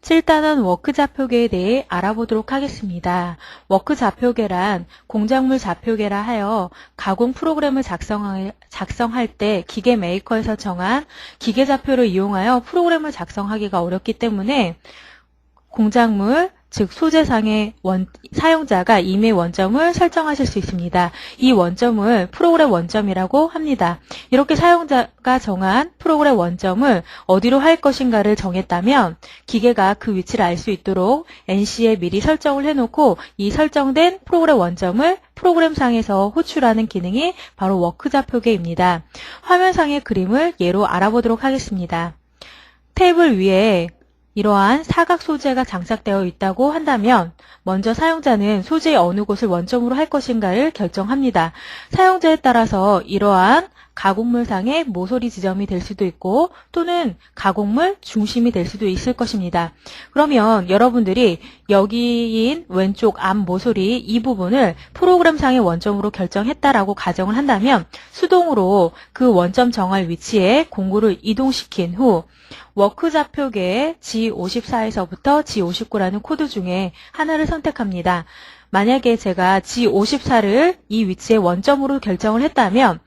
7단원 워크 좌표계에 대해 알아보도록 하겠습니다. 워크 좌표계란 공작물 좌표계라 하여 가공 프로그램을 작성할 때 기계 메이커에서 정한 기계 좌표를 이용하여 프로그램을 작성하기가 어렵기 때문에 공작물, 즉 소재상의 사용자가 임의 원점을 설정하실 수 있습니다. 이 원점을 프로그램 원점이라고 합니다. 이렇게 사용자가 정한 프로그램 원점을 어디로 할 것인가를 정했다면 기계가 그 위치를 알 수 있도록 NC에 미리 설정을 해놓고 이 설정된 프로그램 원점을 프로그램상에서 호출하는 기능이 바로 워크 좌표계입니다. 화면상의 그림을 예로 알아보도록 하겠습니다. 테이블 위에 이러한 사각 소재가 장착되어 있다고 한다면 먼저 사용자는 소재의 어느 곳을 원점으로 할 것인가를 결정합니다. 사용자에 따라서 이러한 가공물상의 모서리 지점이 될 수도 있고 또는 가공물 중심이 될 수도 있을 것입니다. 그러면 여러분들이 여기인 왼쪽 앞 모서리 이 부분을 프로그램상의 원점으로 결정했다라고 가정을 한다면 수동으로 그 원점 정할 위치에 공구를 이동시킨 후 워크 좌표계의 G54에서부터 G59라는 코드 중에 하나를 선택합니다. 만약에 제가 G54를 이 위치에 원점으로 결정을 했다면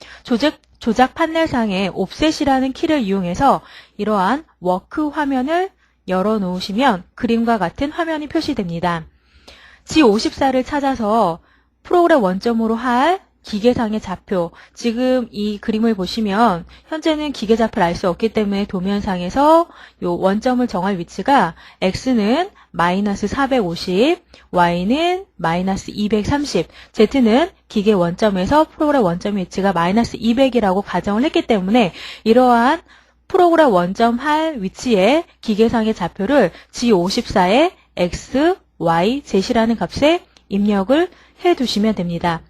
조작 판넬상의 옵셋이라는 키를 이용해서 이러한 워크 화면을 열어 놓으시면 그림과 같은 화면이 표시됩니다. G54를 찾아서 프로그램 원점으로 할 기계상의 좌표, 지금 이 그림을 보시면 현재는 기계 좌표를 알 수 없기 때문에 도면상에서 이 원점을 정할 위치가 X는 마이너스 450, Y는 마이너스 230, Z는 기계 원점에서 프로그램 원점 위치가 마이너스 200이라고 가정을 했기 때문에 이러한 프로그램 원점 할 위치에 기계상의 좌표를 G54에 X, Y, Z라는 값에 입력을 해두시면 됩니다.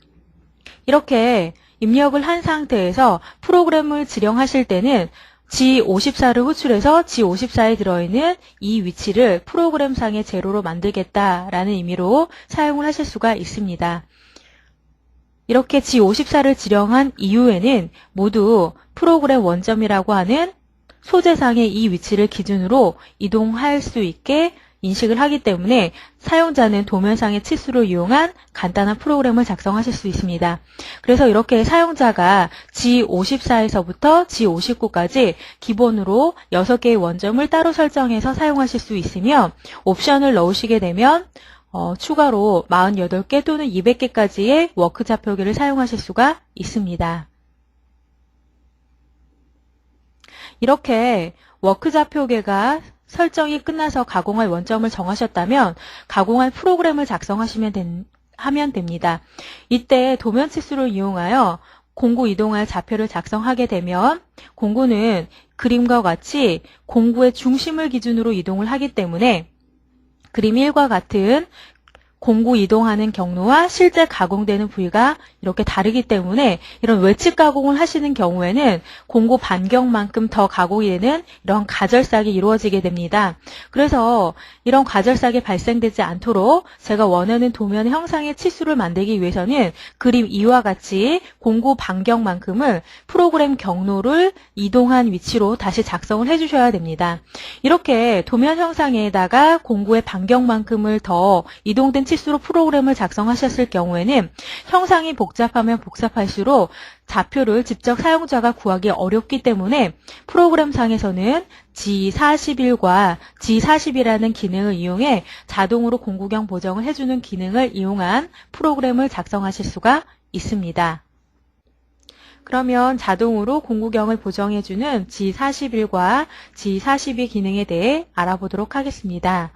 이렇게 입력을 한 상태에서 프로그램을 지령하실 때는 G54를 호출해서 G54에 들어있는 이 위치를 프로그램상의 제로로 만들겠다라는 의미로 사용을 하실 수가 있습니다. 이렇게 G54를 지령한 이후에는 모두 프로그램 원점이라고 하는 소재상의 이 위치를 기준으로 이동할 수 있게 인식을 하기 때문에 사용자는 도면상의 치수를 이용한 간단한 프로그램을 작성하실 수 있습니다. 그래서 이렇게 사용자가 G54에서부터 G59까지 기본으로 6개의 원점을 따로 설정해서 사용하실 수 있으며 옵션을 넣으시게 되면 추가로 48개 또는 200개까지의 워크 좌표계를 사용하실 수가 있습니다. 이렇게 워크 좌표계가 설정이 끝나서 가공할 원점을 정하셨다면 가공할 프로그램을 작성하시면 하면 됩니다. 이때 도면 치수를 이용하여 공구 이동할 좌표를 작성하게 되면 공구는 그림과 같이 공구의 중심을 기준으로 이동을 하기 때문에 그림 1과 같은 공구 이동하는 경로와 실제 가공되는 부위가 이렇게 다르기 때문에 이런 외측 가공을 하시는 경우에는 공구 반경만큼 더 가공이 되는 이런 가절삭이 이루어지게 됩니다. 그래서 이런 가절삭이 발생되지 않도록 제가 원하는 도면 형상의 치수를 만들기 위해서는 그림 2와 같이 공구 반경만큼을 프로그램 경로를 이동한 위치로 다시 작성을 해주셔야 됩니다. 이렇게 도면 형상에다가 공구의 반경만큼을 더 이동된 치수로 프로그램을 작성하셨을 경우에는 형상이 복잡하면 복잡할수록 좌표를 직접 사용자가 구하기 어렵기 때문에 프로그램상에서는 G41과 G40이라는 기능을 이용해 자동으로 공구경 보정을 해주는 기능을 이용한 프로그램을 작성하실 수가 있습니다. 그러면 자동으로 공구경을 보정해주는 G41과 G42 기능에 대해 알아보도록 하겠습니다.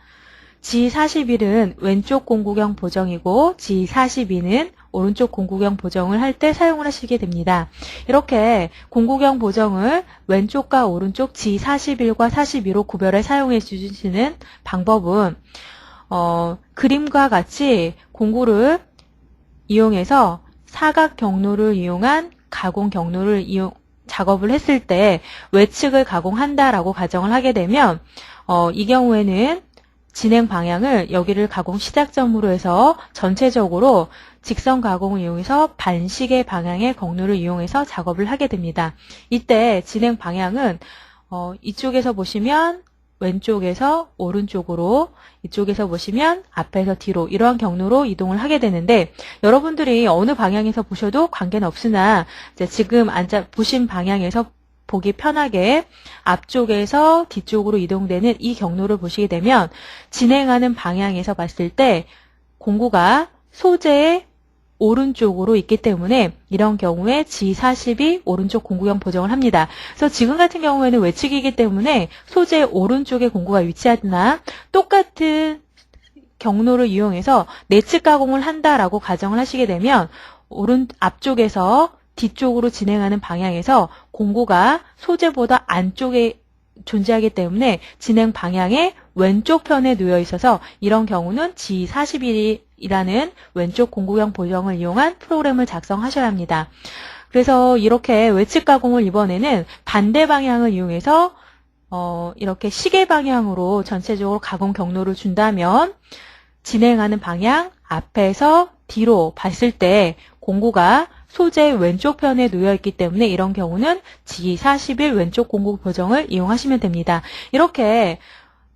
G41은 왼쪽 공구경 보정이고 G42는 오른쪽 공구경 보정을 할 때 사용을 하시게 됩니다. 이렇게 공구경 보정을 왼쪽과 오른쪽 G41과 42로 구별해 사용해 주시는 방법은 그림과 같이 공구를 이용해서 사각 경로를 이용한 가공 경로를 작업을 했을 때 외측을 가공한다라고 가정을 하게 되면 이 경우에는 진행 방향을 여기를 가공 시작점으로 해서 전체적으로 직선 가공을 이용해서 반시계 방향의 경로를 이용해서 작업을 하게 됩니다. 이때 진행 방향은 이쪽에서 보시면 왼쪽에서 오른쪽으로, 이쪽에서 보시면 앞에서 뒤로 이러한 경로로 이동을 하게 되는데 여러분들이 어느 방향에서 보셔도 관계는 없으나 이제 지금 보신 방향에서 보기 편하게 앞쪽에서 뒤쪽으로 이동되는 이 경로를 보시게 되면 진행하는 방향에서 봤을 때 공구가 소재의 오른쪽으로 있기 때문에 이런 경우에 G40이 오른쪽 공구형 보정을 합니다. 그래서 지금 같은 경우에는 외측이기 때문에 소재의 오른쪽에 공구가 위치하나 똑같은 경로를 이용해서 내측 가공을 한다라고 가정을 하시게 되면 앞쪽에서 뒤쪽으로 진행하는 방향에서 공구가 소재보다 안쪽에 존재하기 때문에 진행 방향의 왼쪽 편에 놓여 있어서 이런 경우는 G41이라는 왼쪽 공구형 보정을 이용한 프로그램을 작성하셔야 합니다. 그래서 이렇게 외측 가공을 이번에는 반대 방향을 이용해서 이렇게 시계 방향으로 전체적으로 가공 경로를 준다면 진행하는 방향 앞에서 뒤로 봤을 때 공구가 소재 왼쪽 편에 놓여 있기 때문에 이런 경우는 G41 왼쪽 공구 보정을 이용하시면 됩니다. 이렇게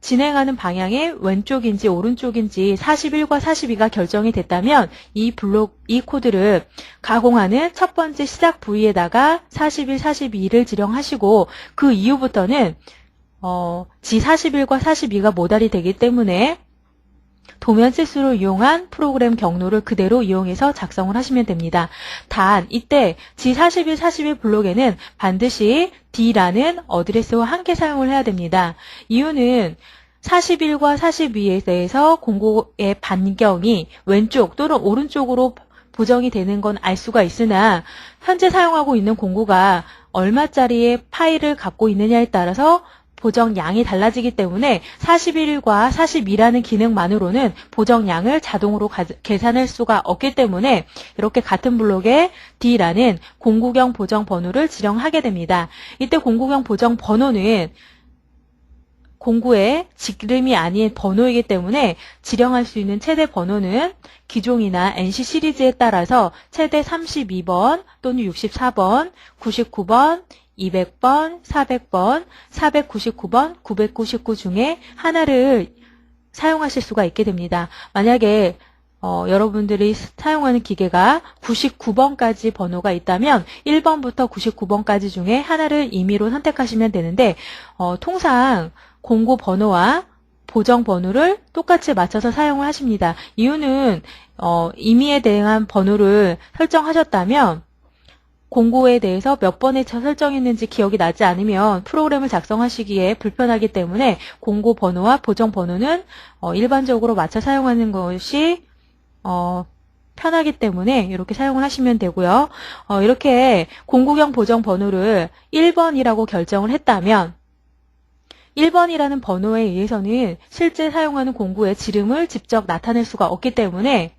진행하는 방향이 왼쪽인지 오른쪽인지 41과 42가 결정이 됐다면 이 코드를 가공하는 첫 번째 시작 부위에다가 41, 42를 지령하시고 그 이후부터는 G41과 42가 모달이 되기 때문에 도면 실수를 이용한 프로그램 경로를 그대로 이용해서 작성을 하시면 됩니다. 단 이때 G41, 41 블록에는 반드시 D라는 어드레스와 함께 사용을 해야 됩니다. 이유는 41과 42에 대해서 공구의 반경이 왼쪽 또는 오른쪽으로 보정이 되는 건 알 수가 있으나 현재 사용하고 있는 공구가 얼마짜리의 파일을 갖고 있느냐에 따라서 보정량이 달라지기 때문에 41과 42라는 기능만으로는 보정량을 자동으로 계산할 수가 없기 때문에 이렇게 같은 블록에 D라는 공구경 보정 번호를 지령하게 됩니다. 이때 공구경 보정 번호는 공구의 지름이 아닌 번호이기 때문에 지령할 수 있는 최대 번호는 기종이나 NC 시리즈에 따라서 최대 32번 또는 64번, 99번, 200번, 400번, 499번, 999 중에 하나를 사용하실 수가 있게 됩니다. 만약에 여러분들이 사용하는 기계가 99번까지 번호가 있다면 1번부터 99번까지 중에 하나를 임의로 선택하시면 되는데 통상 공구 번호와 보정 번호를 똑같이 맞춰서 사용을 하십니다. 이유는 임의에 대한 번호를 설정하셨다면 공구에 대해서 몇 번에 설정했는지 기억이 나지 않으면 프로그램을 작성하시기에 불편하기 때문에 공구 번호와 보정 번호는 일반적으로 맞춰 사용하는 것이 편하기 때문에 이렇게 사용을 하시면 되고요. 이렇게 공구경 보정 번호를 1번이라고 결정을 했다면 1번이라는 번호에 의해서는 실제 사용하는 공구의 지름을 직접 나타낼 수가 없기 때문에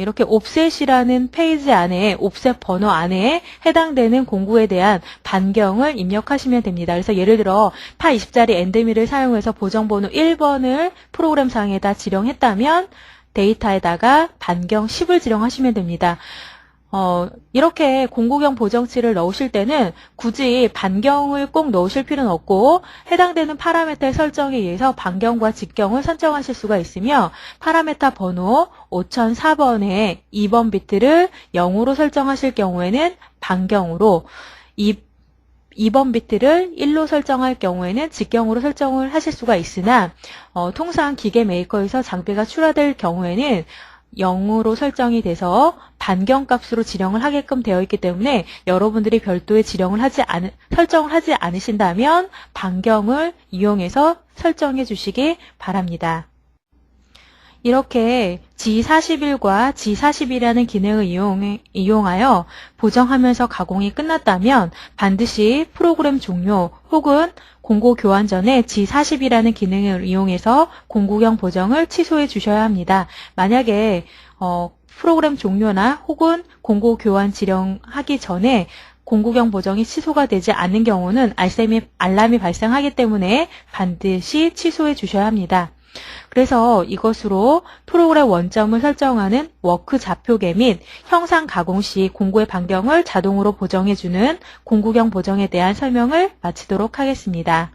이렇게 옵셋이라는 페이지 안에 옵셋 번호 안에 해당되는 공구에 대한 반경을 입력하시면 됩니다. 그래서 예를 들어 파 20짜리 엔드밀을 사용해서 보정 번호 1번을 프로그램 상에다 지령했다면 데이터에다가 반경 10을 지령하시면 됩니다. 이렇게 공구경 보정치를 넣으실 때는 굳이 반경을 꼭 넣으실 필요는 없고 해당되는 파라미터의 설정에 의해서 반경과 직경을 설정하실 수가 있으며 파라미터 번호 5004번에 2번 비트를 0으로 설정하실 경우에는 반경으로 2번 비트를 1로 설정할 경우에는 직경으로 설정을 하실 수가 있으나 통상 기계 메이커에서 장비가 출하될 경우에는 0으로 설정이 돼서 반경 값으로 지령을 하게끔 되어 있기 때문에 여러분들이 별도의 설정을 하지 않으신다면 반경을 이용해서 설정해 주시기 바랍니다. 이렇게 G41과 G42라는 기능을 이용하여 보정하면서 가공이 끝났다면 반드시 프로그램 종료 혹은 공구 교환 전에 G40이라는 기능을 이용해서 공구경 보정을 취소해 주셔야 합니다. 만약에 프로그램 종료나 혹은 공구 교환 지령하기 전에 공구경 보정이 취소가 되지 않는 경우는 알람이 발생하기 때문에 반드시 취소해 주셔야 합니다. 그래서 이것으로 프로그램 원점을 설정하는 워크 좌표계 및 형상 가공 시 공구의 반경을 자동으로 보정해주는 공구경 보정에 대한 설명을 마치도록 하겠습니다.